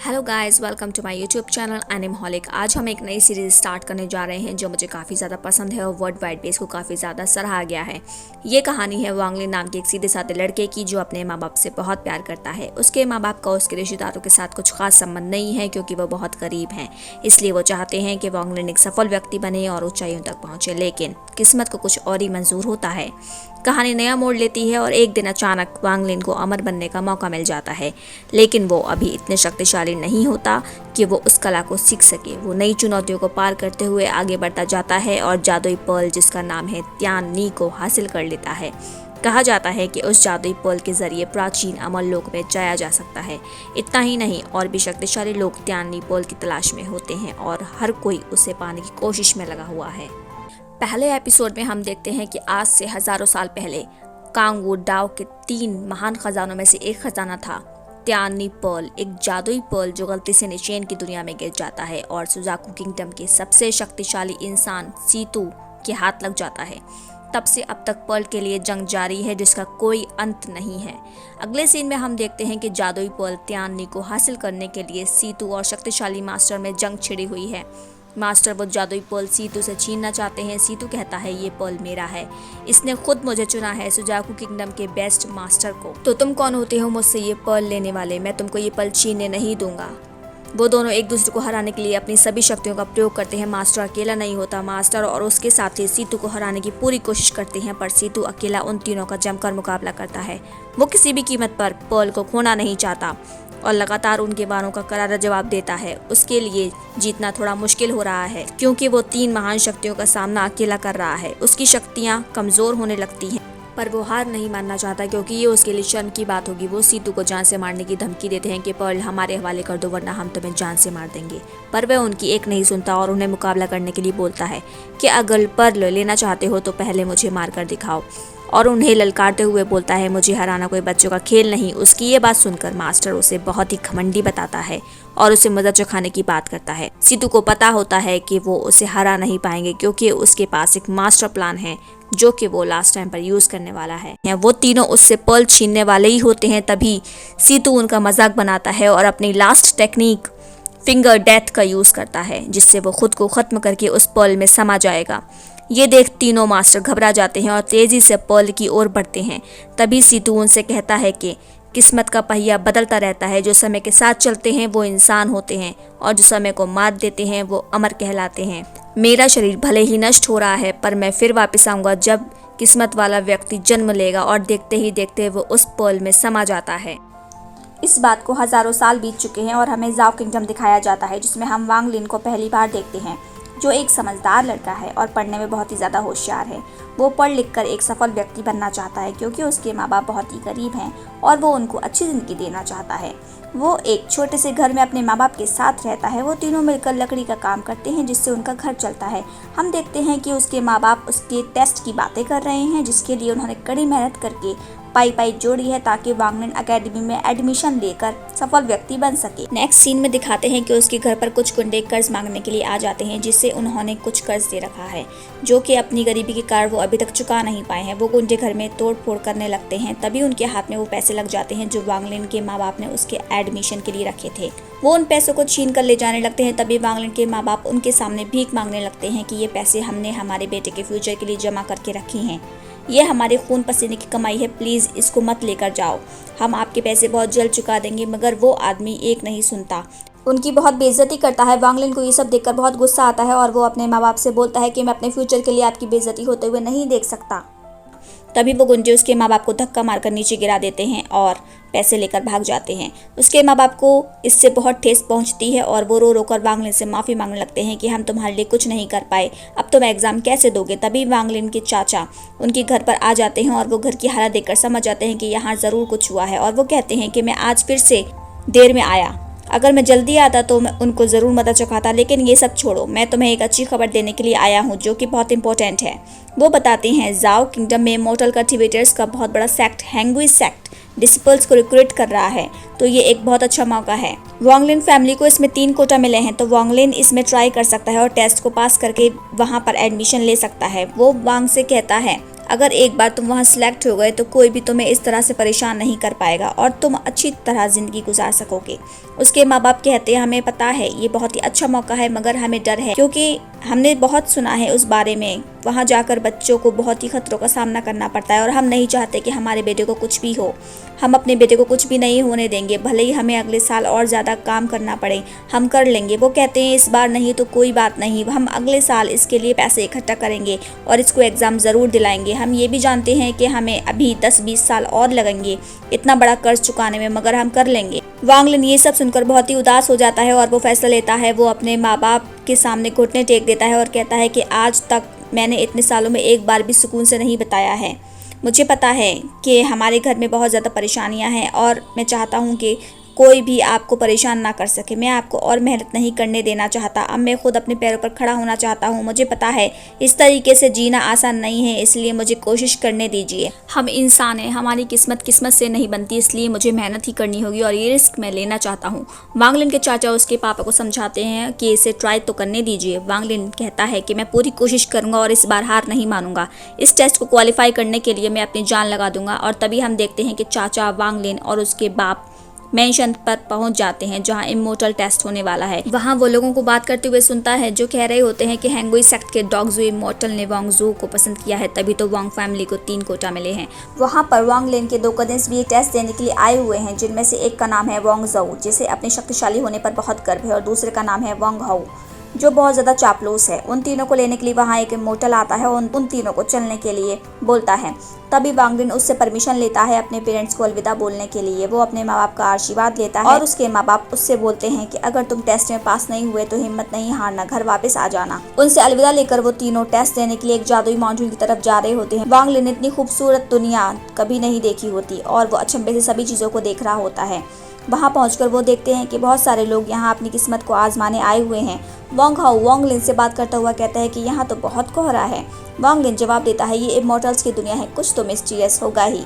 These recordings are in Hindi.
Hello guys, welcome to my YouTube channel Animeholic. आज हम एक नई सीरीज स्टार्ट करने जा रहे हैं जो मुझे काफ़ी ज़्यादा पसंद है और वर्ल्ड वाइड पे इसको काफ़ी ज़्यादा सराहा गया है। ये कहानी है वांग लिन नाम के एक सीधे साधे लड़के की जो अपने माँ बाप से बहुत प्यार करता है। उसके माँ बाप का उसके रिश्तेदारों के साथ कुछ खास संबंध नहीं है क्योंकि वो बहुत गरीब हैं। इसलिए वो चाहते हैं कि वांग लिन एक सफल व्यक्ति बने और ऊंचाइयों तक पहुँचे, लेकिन किस्मत को कुछ और ही मंजूर होता है। कहानी नया मोड़ लेती है और एक दिन अचानक वांग लिन को अमर बनने का मौका मिल जाता है, लेकिन वो अभी इतने शक्तिशाली नहीं होता कि वो उस कला को सीख सके। वो नई चुनौतियों को पार करते हुए आगे बढ़ता जाता है और जादुई पर्ल जिसका नाम है त्यान नी को हासिल कर लेता है। कहा जाता है कि उस जादुई पर्ल के जरिए प्राचीन अमर लोक में जाया जा सकता है। इतना ही नहीं, और भी शक्तिशाली लोग त्यान नी पर्ल की तलाश में होते हैं और हर कोई उसे पाने की कोशिश में लगा हुआ है। पहले एपिसोड में हम देखते हैं कि आज से हजारों साल पहले कांग वू डाओ के 3 महान खजानों में से एक खजाना था त्यान नी पर्ल, एक जादुई पर्ल जो गलती से निचेन की दुनिया में गिर जाता है और सुजाकू किंगडम के सबसे शक्तिशाली इंसान सीतू के हाथ लग जाता है। तब से अब तक पर्ल के लिए जंग जारी है जिसका कोई अंत नहीं है। अगले सीन में हम देखते हैं कि जादुई पर्ल त्यान नी को हासिल करने के लिए सीतू और शक्तिशाली मास्टर में जंग छिड़ी हुई है। मास्टर वो जादुई पर्ल सीतू से छीनना चाहते हैं। सीतू कहता है ये पर्ल मेरा है, इसने खुद मुझे चुना है, सुजाकू किंगडम के बेस्ट मास्टर को। तो तुम कौन होते हो मुझसे ये पर्ल लेने वाले? मैं तुमको ये पर्ल छीनने नहीं दूंगा। वो दोनों एक दूसरे को हराने के लिए अपनी सभी शक्तियों का प्रयोग करते हैं। मास्टर अकेला नहीं होता, मास्टर और उसके साथी सीतू को हराने की पूरी कोशिश करते हैं, पर सीतू अकेला उन तीनों का जमकर मुकाबला करता है। वो किसी भी कीमत पर पर्ल को खोना नहीं चाहता और लगातार उनके वारों का करारा जवाब देता है। उसके लिए जीतना थोड़ा मुश्किल हो रहा है क्योंकि वो 3 महान शक्तियों का सामना अकेला कर रहा है। उसकी शक्तियाँ कमजोर होने लगती हैं, पर वो हार नहीं मानना चाहता क्योंकि ये उसके लिए शर्म की बात होगी। वो सीतू को जान से मारने की धमकी देते हैं कि पर्ल हमारे हवाले कर दो वरना हम तुम्हें जान से मार देंगे, पर वह उनकी एक नहीं सुनता और उन्हें मुकाबला करने के लिए बोलता है कि अगर पर्ल लेना चाहते हो तो पहले मुझे मार कर दिखाओ, और उन्हें ललकारते हुए बोलता है मुझे हराना कोई बच्चों का खेल नहीं। उसकी ये बात सुनकर मास्टर उसे बहुत ही घमंडी बताता है और उसे मजा चखाने की बात करता है। सीतू को पता होता है कि वो उसे हरा नहीं पाएंगे क्योंकि उसके पास एक मास्टर प्लान है जो कि वो लास्ट टाइम पर यूज करने वाला है। वो तीनों उससे पर्ल छीनने वाले ही होते हैं, तभी सीतू उनका मजाक बनाता है और अपनी लास्ट टेक्निक फिंगर डेथ का यूज करता है जिससे वो खुद को खत्म करके उस पर्ल में समा जाएगा। ये देख तीनों मास्टर घबरा जाते हैं और तेजी से पर्ल की ओर बढ़ते हैं। तभी सीतू उनसे कहता है कि किस्मत का पहिया बदलता रहता है, जो समय के साथ चलते हैं वो इंसान होते हैं और जो समय को मात देते हैं वो अमर कहलाते हैं। मेरा शरीर भले ही नष्ट हो रहा है पर मैं फिर वापस आऊंगा जब किस्मत वाला व्यक्ति जन्म लेगा, और देखते ही देखते वो उस पर्ल में समा जाता है। इस बात को हजारों साल बीत चुके हैं और हमें जाओ किंगडम दिखाया जाता है जिसमें हम वांग लिन को पहली बार देखते हैं, जो एक समझदार लड़का है और पढ़ने में बहुत ही ज़्यादा होशियार है। वो पढ़ लिख कर एक सफल व्यक्ति बनना चाहता है क्योंकि उसके माँ बाप बहुत ही गरीब हैं और वो उनको अच्छी ज़िंदगी देना चाहता है। वो एक छोटे से घर में अपने माँ बाप के साथ रहता है। वो तीनों मिलकर लकड़ी का काम करते हैं जिससे उनका घर चलता है। हम देखते हैं कि उसके माँ बाप उसके टेस्ट की बातें कर रहे हैं जिसके लिए उन्होंने कड़ी मेहनत करके पाई जोड़ी है ताकि वांग लिन एकेडमी में एडमिशन लेकर सफल व्यक्ति बन सके। नेक्स्ट सीन में दिखाते हैं कि उसके घर पर कुछ गुंडे कर्ज मांगने के लिए आ जाते हैं जिससे उन्होंने कुछ कर्ज दे रखा है जो कि अपनी गरीबी के कारण वो अभी तक चुका नहीं पाए हैं। वो गुंडे घर में तोड़ फोड़ करने लगते हैं, तभी उनके हाथ में वो पैसे लग जाते हैं जो वांग लिन के माँ बाप ने उसके एडमिशन के लिए रखे थे। वो उन पैसों को छीन कर ले जाने लगते हैं। तभी वांग लिन के माँ बाप उनके सामने भीख मांगने लगते हैं कि ये पैसे हमने हमारे बेटे के फ्यूचर के लिए जमा करके रखी हैं, ये हमारे खून पसीने की कमाई है, प्लीज़ इसको मत लेकर जाओ, हम आपके पैसे बहुत जल्द चुका देंगे। मगर वो आदमी एक नहीं सुनता, उनकी बहुत बेइज्जती करता है। वांग लिन को ये सब देखकर बहुत गुस्सा आता है और वो अपने माँ बाप से बोलता है कि मैं अपने फ्यूचर के लिए आपकी बेइज्जती होते हुए नहीं देख सकता। तभी वो गुंडे उसके माँ बाप को धक्का मारकर नीचे गिरा देते हैं और पैसे लेकर भाग जाते हैं। उसके माँ बाप को इससे बहुत ठेस पहुंचती है और वो रो रो कर वांग लिन से माफ़ी मांगने लगते हैं कि हम तुम्हारे लिए कुछ नहीं कर पाए, अब तुम एग्ज़ाम कैसे दोगे। तभी वांग लिन के चाचा उनके घर पर आ जाते हैं और वो घर की हालत देखकर समझ जाते हैं कि यहाँ ज़रूर कुछ हुआ है, और वो कहते हैं कि मैं आज फिर से देर में आया, अगर मैं जल्दी आता तो मैं उनको ज़रूर मदद चुकाता, लेकिन ये सब छोड़ो, मैं तुम्हें एक अच्छी खबर देने के लिए आया हूँ जो कि बहुत इंपॉर्टेंट है। वो बताते हैं जाओ किंगडम में मॉर्टल कल्टीवेटर्स का बहुत बड़ा सेक्ट हैंगुई सेक्ट डिसिपल्स को रिक्रूट कर रहा है, तो ये एक बहुत अच्छा मौका है। वांग लिन फैमिली को इसमें 3 कोटा मिले हैं, तो वांग लिन इसमें ट्राई कर सकता है और टेस्ट को पास करके वहाँ पर एडमिशन ले सकता है। वो वांग से कहता है अगर एक बार तुम वहाँ सिलेक्ट हो गए तो कोई भी तुम्हें इस तरह से परेशान नहीं कर पाएगा और तुम अच्छी तरह ज़िंदगी गुजार सकोगे। उसके माँ बाप कहते हैं हमें पता है ये बहुत ही अच्छा मौका है, मगर हमें डर है क्योंकि हमने बहुत सुना है उस बारे में। वहाँ जाकर बच्चों को बहुत ही खतरों का सामना करना पड़ता है और हम नहीं चाहते कि हमारे बेटे को कुछ भी हो। हम अपने बेटे को कुछ भी नहीं होने देंगे, भले ही हमें अगले साल और ज़्यादा काम करना पड़े, हम कर लेंगे। वो कहते हैं इस बार नहीं तो कोई बात नहीं, हम अगले साल इसके लिए पैसे इकट्ठा करेंगे और इसको एग्ज़ाम ज़रूर दिलाएंगे। हम ये भी जानते हैं कि हमें अभी 10-20 साल और लगेंगे इतना बड़ा कर्ज चुकाने में, मगर हम कर लेंगे। वांग लिन ये सब सुनकर बहुत ही उदास हो जाता है और वो फैसला लेता है। वो अपने माँ बाप के सामने घुटने टेक देता है और कहता है कि आज तक मैंने इतने सालों में एक बार भी सुकून से नहीं बिताया है। मुझे पता है कि हमारे घर में बहुत ज़्यादा परेशानियां हैं और मैं चाहता हूं कि कोई भी आपको परेशान ना कर सके। मैं आपको और मेहनत नहीं करने देना चाहता। अब मैं खुद अपने पैरों पर खड़ा होना चाहता हूँ। मुझे पता है इस तरीके से जीना आसान नहीं है, इसलिए मुझे कोशिश करने दीजिए। हम इंसान हैं, हमारी किस्मत से नहीं बनती, इसलिए मुझे मेहनत ही करनी होगी और ये रिस्क मैं लेना चाहता हूँ। वांग लिन के चाचा उसके पापा को समझाते हैं कि इसे ट्राई तो करने दीजिए। वांग लिन कहता है कि मैं पूरी कोशिश करूँगा और इस बार हार नहीं मानूंगा। इस टेस्ट को क्वालिफाई करने के लिए मैं अपनी जान लगा दूंगा। और तभी हम देखते हैं कि चाचा वांग लिन और उसके बाप मेंशन पर पहुंच जाते हैं जहां इमोर्टल टेस्ट होने वाला है। वहां वो लोगों को बात करते हुए सुनता है जो कह रहे होते हैं कि हैंगुई सेक्ट के डॉग जू इमोर्टल ने वांग जू को पसंद किया है, तभी तो वांग फैमिली को 3 कोटा मिले हैं। वहां पर वांग लिन के 2 कजिन्स भी टेस्ट देने के लिए आए हुए हैं, जिनमें से एक का नाम है वांग जाऊ, जिसे अपने शक्तिशाली होने पर बहुत गर्व है, और दूसरे का नाम है वांग हाउ, जो बहुत ज़्यादा चापलूस है। उन तीनों को लेने के लिए वहाँ एक इमोर्टल आता है और उन तीनों को चलने के लिए बोलता है। तभी वांग लिन उससे परमिशन लेता है अपने पेरेंट्स को अलविदा बोलने के लिए। वो अपने माँ बाप का आशीर्वाद लेता है और उसके माँ बाप उससे बोलते हैं कि अगर तुम टेस्ट में पास नहीं हुए तो हिम्मत नहीं हारना, घर वापस आ जाना। उनसे अलविदा लेकर वो तीनों टेस्ट देने के लिए एक जादुई माउंटेन की तरफ जा रहे होते हैं। वांग लिन इतनी खूबसूरत दुनिया कभी नहीं देखी होती और वो अचंभे से सभी चीज़ों को देख रहा होता है। वहाँ पहुंचकर वो देखते हैं कि बहुत सारे लोग यहाँ अपनी किस्मत को आजमाने आए हुए हैं। वांग हाउ वांग लिन से बात करता हुआ कहता है कि यहाँ तो बहुत कोहरा है। वांग लिन जवाब देता है ये इमोर्टल्स की दुनिया है, कुछ तो मिस्टीरियस होगा ही।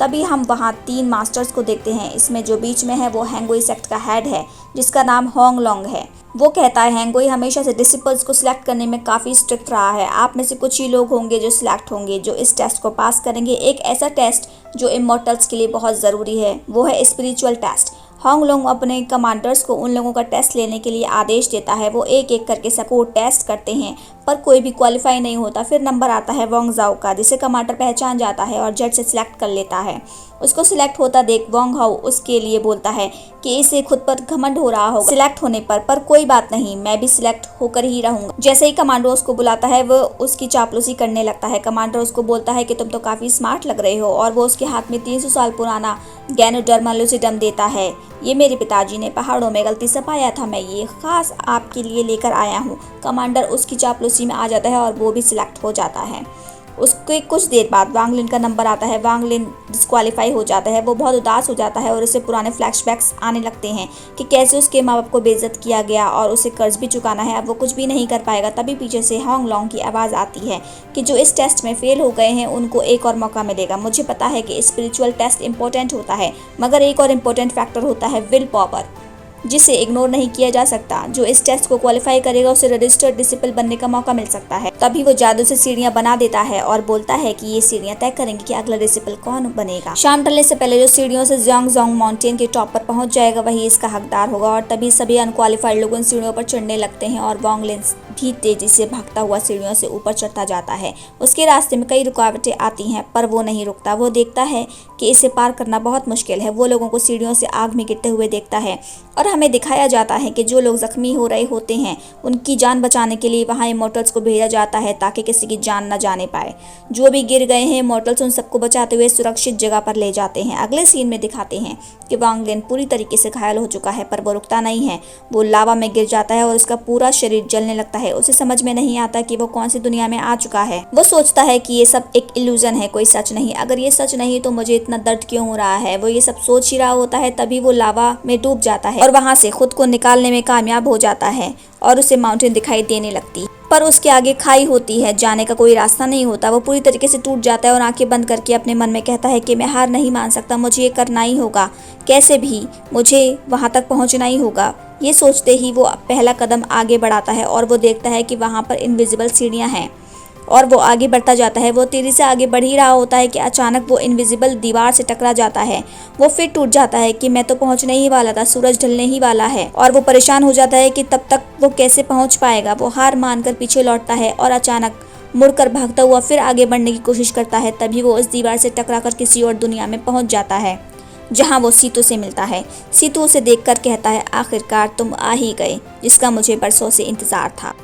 तभी हम वहाँ 3 मास्टर्स को देखते हैं। इसमें जो बीच में है वो हैंगुई सेक्ट का हेड है, जिसका नाम होंग लोंग है। वो कहता है हैंगुई हमेशा से डिसिपल्स को सिलेक्ट करने में काफ़ी स्ट्रिक्ट रहा है। आप में से कुछ ही लोग होंगे जो सिलेक्ट होंगे, जो इस टेस्ट को पास करेंगे। एक ऐसा टेस्ट जो इमोर्टल्स के लिए बहुत ज़रूरी है, वो है स्पिरिचुअल टेस्ट। होंग लोंग अपने कमांडर्स को उन लोगों का टेस्ट लेने के लिए आदेश देता है। वो एक एक करके सबको टेस्ट करते हैं, पर कोई भी क्वालिफाई नहीं होता। फिर नंबर आता है वांग जाओ का, जिसे कमांडर पहचान जाता है और झट से सिलेक्ट कर लेता है। उसको सिलेक्ट होता देख वांग हाउ उसके लिए बोलता है कि इसे खुद पर घमंड हो रहा होगा सिलेक्ट होने पर कोई बात नहीं, मैं भी सिलेक्ट होकर ही रहूंगा। जैसे ही कमांडर उसको बुलाता है वो उसकी चापलूसी करने लगता है। कमांडर उसको बोलता है कि तुम तो काफ़ी स्मार्ट लग रहे हो, और वो उसके हाथ में 300 साल पुराना गैनोडर्मा लूसिडम देता है। ये मेरे पिताजी ने पहाड़ों में गलती से पाया था, मैं ये खास आपके लिए लेकर आया हूँ। कमांडर उसकी चापलूसी में आ जाता है और वो भी सिलेक्ट हो जाता है। उसके कुछ देर बाद वांग लिन का नंबर आता है। वांग लिन डिस्क्वालीफाई हो जाता है। वो बहुत उदास हो जाता है और उसे पुराने फ्लैशबैक्स आने लगते हैं कि कैसे उसके माँ बाप को बेइज्जत किया गया और उसे कर्ज भी चुकाना है। अब वो कुछ भी नहीं कर पाएगा। तभी पीछे से होंग लोंग की आवाज़ आती है कि जो इस टेस्ट में फेल हो गए हैं उनको एक और मौका मिलेगा। मुझे पता है कि स्पिरिचुअल टेस्ट इंपॉर्टेंट होता है, मगर एक और इम्पोर्टेंट फैक्टर होता है विल पावर, जिसे इग्नोर नहीं किया जा सकता। जो इस टेस्ट को क्वालिफाई करेगा उसे रजिस्टर्ड डिसिपल बनने का मौका मिल सकता है। तभी वो जादू से सीढ़ियां बना देता है और बोलता है कि ये सीढ़ियां तय करेंगी कि अगला डिसिपल कौन बनेगा। शाम ढलने से पहले जो सीढ़ियों से ज़ियांगज़ोंग माउंटेन के टॉप पर पहुंच जाएगा वही इसका हकदार होगा। और तभी सभी अनक्वालिफाइड लोग उन सीढ़ियों पर चढ़ने लगते हैं और वांग लिन भी तेजी से भागता हुआ सीढ़ियों से ऊपर चढ़ता जाता है। उसके रास्ते में कई रुकावटें आती हैं, पर वो नहीं रुकता। वो देखता है कि इसे पार करना बहुत मुश्किल है। वो लोगों को सीढ़ियों से आग में गिरते हुए देखता है और हमें दिखाया जाता है कि जो लोग जख्मी हो रहे होते हैं उनकी जान बचाने के लिए वहाँ इमोर्टल्स को भेजा जाता है ताकि किसी की जान न जाने पाए। जो भी गिर गए हैं इमोर्टल्स उन सबको बचाते हुए सुरक्षित जगह पर ले जाते हैं। अगले सीन में दिखाते हैं कि वांग लिन पूरी तरीके से घायल हो चुका है, पर वो रुकता नहीं है। वो लावा में गिर जाता है और उसका पूरा शरीर जलने लगता है। उसे समझ में नहीं आता कि वो कौन सी दुनिया में आ चुका है। वो सोचता है कि ये सब एक इल्यूजन है, कोई सच नहीं। अगर ये सच नहीं तो मुझे इतना दर्द क्यों हो रहा है। वो ये सब सोच ही रहा होता है, तभी वो लावा में डूब जाता है और वहां से खुद को निकालने में कामयाब हो जाता है और उसे माउंटेन दिखाई देने लगती, पर उसके आगे खाई होती है। जाने का कोई रास्ता नहीं होता। वो पूरी तरीके से टूट जाता है और आंखें बंद करके अपने मन में कहता है कि मैं हार नहीं मान सकता, मुझे ये करना ही होगा, कैसे भी मुझे वहां तक पहुंचना ही होगा। ये सोचते ही वो पहला कदम आगे बढ़ाता है और वो देखता है कि वहां पर इनविजिबल सीढ़ियां हैं। और वो आगे बढ़ता जाता है। वो तेजी से आगे बढ़ ही रहा होता है कि अचानक वो इनविजिबल दीवार से टकरा जाता है। वो फिर टूट जाता है कि मैं तो पहुंचने ही वाला था, सूरज ढलने ही वाला है। और वो परेशान हो जाता है कि तब तक वो कैसे पहुंच पाएगा। वो हार मानकर पीछे लौटता है और अचानक मुड़कर भागता हुआ फिर आगे बढ़ने की कोशिश करता है। तभी वो उस दीवार से टकराकर किसी और दुनिया में पहुंच जाता है, जहां वो सीतू से मिलता है। सीतू उसे देखकर कहता है, आखिरकार तुम आ ही गए, जिसका मुझे बरसों से इंतजार था।